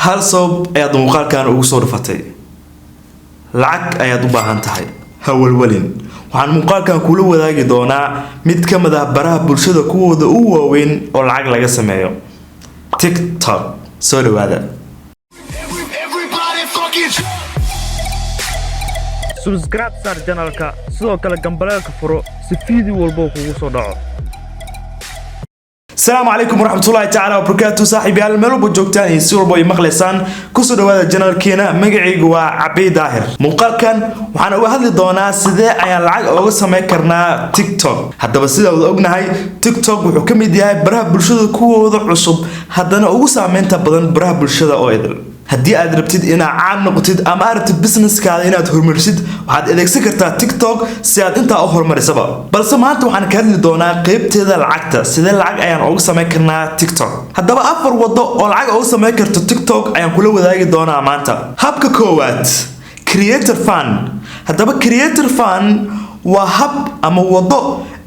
hal sabab ayaad muuqaalkan ugu soo dhufatay lacag ayaad u baahan tahay hawlwalin waxaan muuqaalkan kula wadaagi doonaa mid ka mid ah baraha bulshada kuwooda ugu waaweyn oo lacag laga sameeyo TikTok soo dhawaada subscribe sar channelka sidoo kale gambaleelka furo si fiidii walba kugu soo dhaco السلام عليكم ورحمة الله تعالى وبركاته صاحبي الملوك وجوكتان يسير بوي مخلصان كسو دوادا جنرال كينا مقعيق وعبي داهر مقال كان وحانا وهذا دونا سيدي ايان لعاق اوغا سمي كرنا تيك توك حتى بس سيدا وذا هاي تيك توك وحكمي ديهاي براه بلشده كوه وضع عصب حدانا اوغا سامين تبادن براه بلشده او ايدل haddii aad rabtid inaad caan noqotid ama aad rabtid businesskaada inaad horumarisid waxaad adeegsan kartaa TikTok si aad intaa u horumarisaba balse maanta waxaan ka hadli doonaa qaybteeda lacagta sidee lacag ayaan ugu sameyn karnaa TikTok haddaba afar wado oo lacag ugu sameyn karto TikTok ayaan kula wadaagi doonaa maanta habka koowaad creator fund haddaba creator fund waa hab ama wado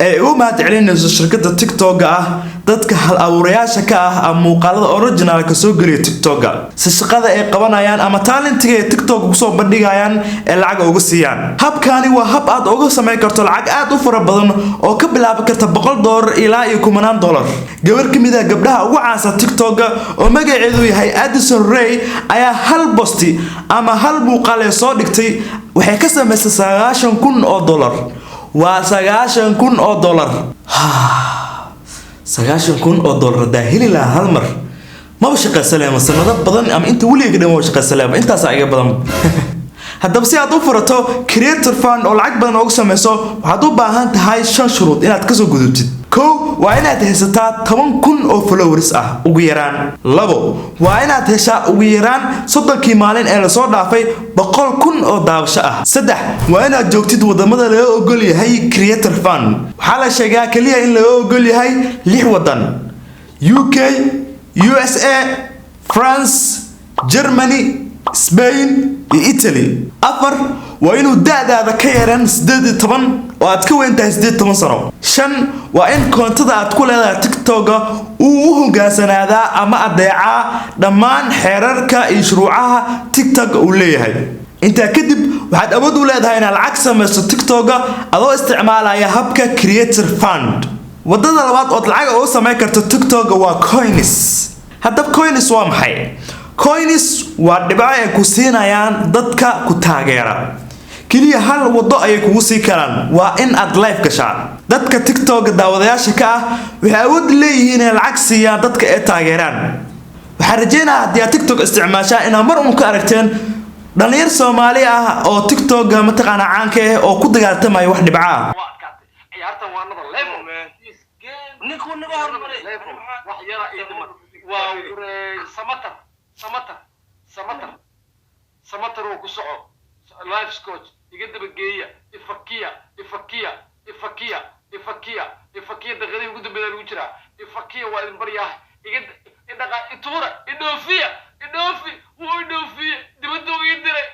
ay u mahadcelinayso shirkadda TikTok ah dadka hal abuurayaasha ka ah ama muuqaalada original ka soo galiya TikTok si shaqada ay qabanayaan ama talentiga ay TikTok ku soo bandhigayaan ee lacag uga siiyaan habkani waa hab aad uga sameyn karto lacag aad u fara badan oo ka bilaabi karta $100 ilaa $10,000 gabar kamid ah gabdhaha ugu caansan TikTok oo magaceedu yahay Addison Rae ayaa hal posti ama hal muuqaal ee soo dhigtay waxay ka samaysay $90,000 waa $90,000 $90,000 daahili la hal mar ma shaqo salaamo sanado badan ama inta waliga dhamo shaqo salaamo intaas ayaga badan haddaba si aad u furato creator fund oo lacag badan ugu sameyso waxaad u baahan tahay 5 shuruud inaad ka soo gudubtid kow waa inaad haysataa 10,000 oo followers ah ugu yaraan labo waa inaad heshaa ugu yaraan 30 maalin ee la soo dhaafay 100,000 oo daawasho ah saddex waa inaad joogtid wadamada laga ogol yahay creator fund waxaa la sheegaa kaliya in laga ogol yahay 6 wadan UK USA France Germany Spain iyo Italy afar waa inuu da'daada ka yaraan 18 oo aad ka weyn tahay 18 sano shan waa in koontada aad ku leedahay TikTok uu u hogaansanaada ama adeeca dhammaan xeerarka iyo shuruucaha TikTok uu leeyahay inta kadib waxaad awood u leedahay inaad lacag sameyso TikTok adoo isticmaalaya habka creator fund wadada labaad oo lacag ugu sameyn karto TikTok waa coins haddaba coins waa maxay coins waa dhibco ay ku siinayaan dadka ku taageera kaliya hal wado ay kugu sii karaan waa in aad live gashaa dadka TikTok daawadayaasha ka ah waxay awood leeyihiin inay lacag siiyaan dadka ay taageeraan waxaan rajaynayaa haddii aad TikTok isticmaashaa inaad mar uun ka aragteen dhalinyar Soomaali ah oo TikTok mataqaana caanka ah oo ku dagaaltamaya wax dhibco ah ciyaartan waa nada level ninku naga hormaray wax yara iyo waa samatar oo ku soco life coach iga daba geeya ifakiya daqadii ugu dambeeyay lagu jiraa ifakiya waa idin baryahay iga dhaqa ituura idoofiya dibadda uga diray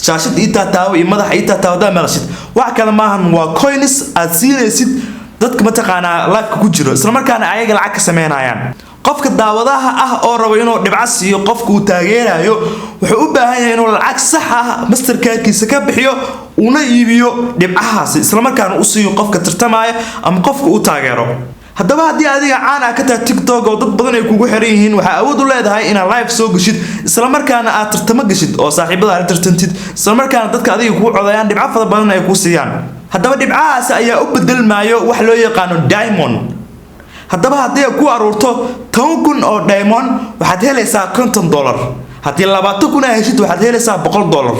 shaashad inta taawo iyo madax inta taawada maqashid wax kale maahan waa coins aad siinaysid dadka mataqaana live ku jiro isla markaana ayaga lacag ka sameynayaan qofka daawadaha ah oo rabo inuu dhibco siiyo qofku uu taageerayo wuxuu u baahan yahay inuu lacag sax ah mastercardkiisa ka bixiyo una iibiyo dhibcahaas isla markaana u siiyo qofka tartamaya ama qofka uu taageero haddaba haddii adiga caan ah ka tahay TikTok oo dad badan ay kugu xiran yihiin waxa awood u leedahay inaad live soo gashid isla markaana aad tartamo gashid oo saaxiibada aad tartantid isla markaana dadka adiga kugu codayaan dhibco fara badan ay ku siiyaan haddaba dhibcahaas ayaa u bedelmaayo wax loo yaqaan diamond haddaba haddii aad ku aruurto 10,000 oo diamond waxaad helaysaa $50 haddii 20,000 aad heshid waxaad helaysaa $100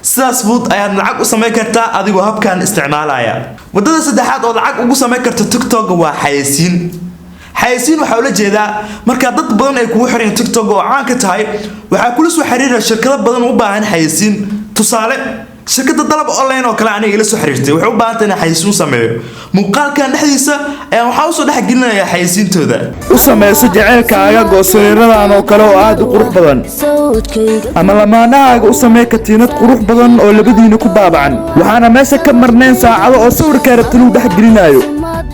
sidaas fudud ayaad lacag u sameyn kartaa adigoo habkan isticmaalaya wadada saddexaad oo lacag ugu sameyn karto TikTok waa xayeysiin waxa ula jeedaa marka dad badan ay kugu xiran TikTok oo caan ka tahay waxa kula soo xiriira shirkado badan u baahan xayeysiin tusaale shirkadda dalab online oo kale aniga ila soo xiriirtay wuxuu u baahan tahay xayeysiin sameeyo muuqaalkan dhexdiisa ayaa waxa uu soo dhex gelinayaa xayeysiintooda u sameyso jaceylkaaga goosoreeradan oo kale oo aad u qurux badan ama lamaanahaaga u samee katiinad qurux badan oo labadiina ku baabacan waxaana meesha ka marnayn saacado oo sawirka rabta lagu dhex gelinayo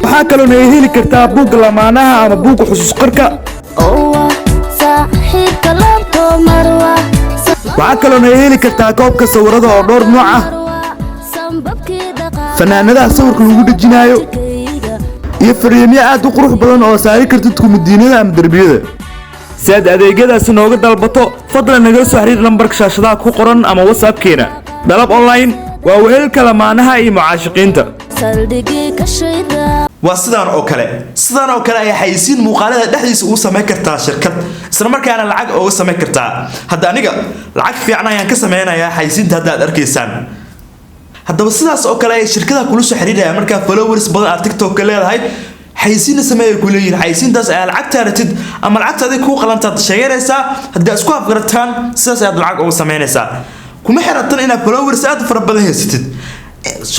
waxaa kaloo ay heli kartaa buug lamaanaha ama buug xusuus qarka saaxiibka labto waxaa kaloona heli kartaa koobka sawirada oo dhowr nooc ah, fanaanadaha sawirka lagu dhejinaayo, iyo fariimyo aad u qurux badan oo saari kartid kumadiinada ama derbiyada. si aad adeegyadaasi nooga dalbato fadlan nagala soo xiriir lambarka shaashadaha ku qoran ama whatsappkeena. dalab online waa weelka lamaanaha iyo mucaashiqiinta. waa sidaan oo kale ay xayisiin muuqaalada dhexdiisa ugu sameyn kartaa shirkad isla markaana lacag uga sameyn kartaa. hadda aniga lacag fiican ayaan ka sameynayaa xayisiinta hadda aad arkaysaan. haddaba sidaas oo kale ay shirkadaha kula soo xiriirayaan markaa followers badan aad TikTok ka leedahay xayisiin sameeyay ku leeyihiin. xayisiintaas ayaa lacag taaratid ama lacagta adiga ku qalantaad sheeganaysaa. haddii isku afgarataan sidaas aad lacag uga sameynaysaa. kuma xiratan inaad followers aad fara badan haysatid.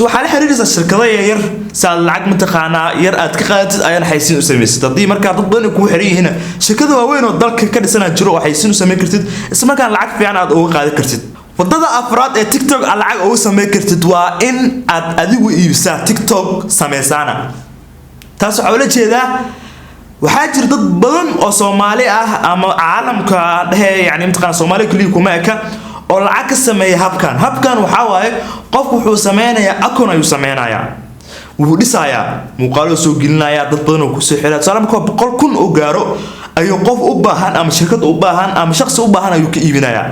waxaa la xiriiraysaa shirkado yar saad lacag mataqaanaa yar aad ka qaadatid ayaan xayisiin u samaysid. haddii markaa dad badan ku xiran yihiin shirkado waaweyn oo dalka ka dhisan jiro oo xayisiin u sameyn kartid isla markaan lacag fiican aad uga qaadan kartid. wadada afraad ee TikTok aad lacag uga sameyn kartid waa in aad adigu iibsaa TikTok sameysana. taas waxaa la jeedaa waxaa jira dad badan oo Soomaali ah ama caalamka dhahe yani mataqaanaa Soomaali kaliya kuma eka oo lacag ka sameeya habkan waxa waaye qof wuxuu sameynayaa akoon ayuu sameynayaa, wuxuu dhisayaa muuqaalo soo gelinaya dad badan oo ku soo xiraa. salaam ko 100,000 oo gaaro ayuu qof u baahan ama shirkad u baahan ama shakhsi u baahan ayuu ka iibinayaa.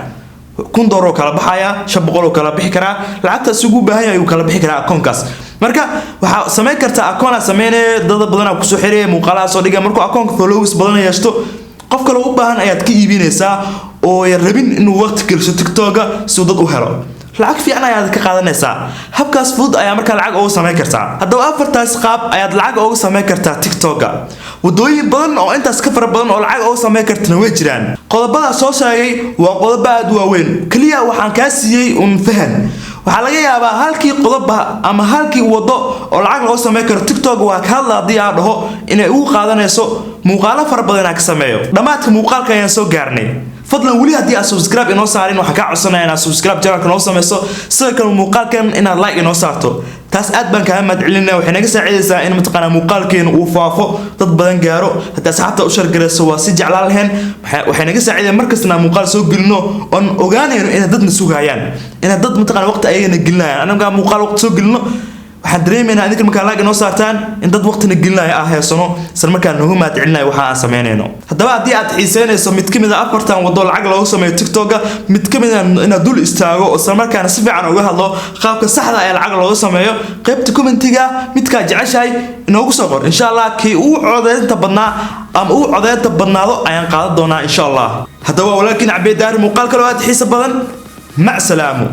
$1,000 kala baxaya, $500 kala bixi karaa, lacagtaas ugu baahan yahay kala bixi karaa akoonkaas. marka waxa sameyn kartaa akoon sameynay dad badan ku soo xiray muuqaalaha soo dhiga markuu akoonka followers badan yeeshto qof kale u baahan ayaad ka iibinaysaa oo yar rabin inuu waqti geliso TikTok-ga si uu dad u helo. lacag fiican ayaad ka qaadanaysaa. habkaas fudud ayaa markaa lacag uga sameyn kartaa. haddaba afartaas qaab ayaad lacag uga sameyn kartaa TikTok-ga. wadooyin badan oo intaas ka fara badan oo lacag uga sameyn kartana way jiraan. qodobada soo sheegay waa qodobo aad u waaweyn, kaliya waxaan ka siiyay fahan. waxaa laga yaabaa halkii qodob ama halkii wado oo lacag loo sameyn karo TikTok waa ka hadla hadii aad dhaho inay ugu qaadanayso muuqaalo fara badan ka sameeyo. dhamaadka muuqaalka ayaan soo gaarnay. fadlan wali hadii aad subscribe inoo saarin waxa ka codsanayaa inaad subscribe channelka noo sameyso sidoo kale muuqaalkan inaad like inoo saarto. taas aad baan kaaga mahadcelinaa. waxay naga saacidaysaa in mataqaanaa muuqaalkeenu uu faafo dad badan gaaro. haddii asxaabta u shargarayso waa si jeclaan lahayn. waxay naga saacidayaan markasta muuqaal soo gelino oon ogaanayno in dadna sugayaan in dad mataqaanaa waqti ayagana gelinayaan. anaga muuqaal waqti soo gelino waxaan dareemaynaa idinka markaa like inoo saartaan in dad waqtina gelinaya ah heesano isla markaa nagu mahadcelinaya waxa aan sameynayno. haddaba haddii aad xiiseynayso mid ka mid ah afartan wado lacag looga sameeyo TikTok-ga mid ka mid ah inaad dul istaago oo isla markaana si fiican uga hadlo qaabka saxda ah ee lacag looga sameeyo qaybta commentiga midka jeceshahay inoogu soo qor. insha Allah kii uu codeynta badnaa ama uu codeynta badnaado ayaan qaadan doonaa insha Allah. haddaba walaalkiin Cabdi Daar muuqaal kale oo aad xiiso badan. mac salaamu.